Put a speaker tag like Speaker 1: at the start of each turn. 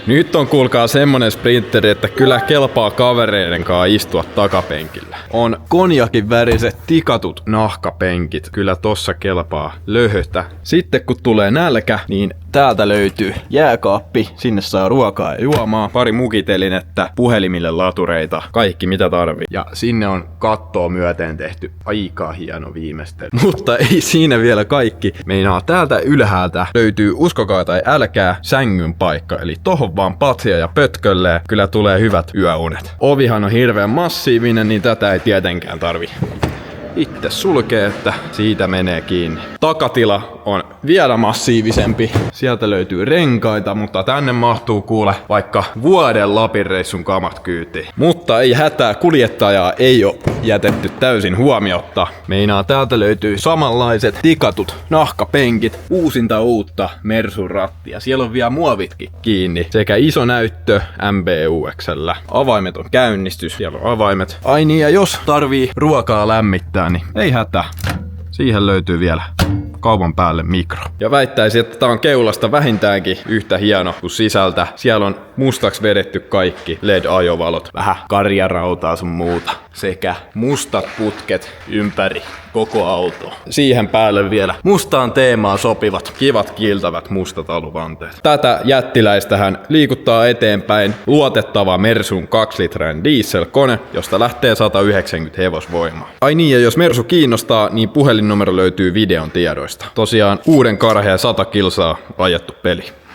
Speaker 1: Nyt on kuulkaa semmonen sprinteri, että kyllä kelpaa kavereiden kanssa istua takapenkillä. On konjakin väriset tikatut nahkapenkit. Kyllä tossa kelpaa löhötä. Sitten kun tulee nälkä, niin täältä löytyy jääkaappi. Sinne saa ruokaa ja juomaa. Pari mukitelinettä, puhelimille latureita, kaikki mitä tarvii. Ja sinne on kattoa myöten tehty aika hieno viimeistely. Mutta ei siinä vielä kaikki. Meinaa täältä ylhäältä löytyy, uskokaa tai älkää, sängyn paikka. Eli tohon vaan patsia ja pötkölle. Kyllä tulee hyvät yöunet. Ovihan on hirveän massiivinen, niin tätä ei tietenkään tarvi itse sulkee, että siitä menee kiinni. Takatila on vielä massiivisempi. Sieltä löytyy renkaita, mutta tänne mahtuu kuule vaikka vuoden Lapin reissun kamat kyytiin. Mutta ei hätää, kuljettajaa ei ole jätetty täysin huomiotta. Meinaa täältä löytyy samanlaiset tikatut nahkapenkit, uusinta uutta Mersun rattia. Siellä on vielä muovitkin kiinni. Sekä iso näyttö MBUX:llä. Avaimet on käynnistys, siellä on avaimet. Ai niin, ja jos tarvii ruokaa lämmittää, niin ei hätää. Siihen löytyy vielä kaupan päälle mikro. Ja väittäisin, että tää on keulasta vähintäänkin yhtä hieno kuin sisältä. Siellä on mustaksi vedetty kaikki LED-ajovalot, vähän karjarautaa sun muuta. Sekä mustat putket ympäri koko auto. Siihen päälle vielä mustaan teemaan sopivat, kivat kiiltävät mustat aluvanteet. Tätä jättiläistähän liikuttaa eteenpäin luotettava Mersun 2-litrainen dieselkone, josta lähtee 190 hevosvoimaa. Ai niin, ja jos Mersu kiinnostaa, niin puhelinnumero löytyy videon tiedoista. Tosiaan uuden karheen 100 kilsaa ajettu peli.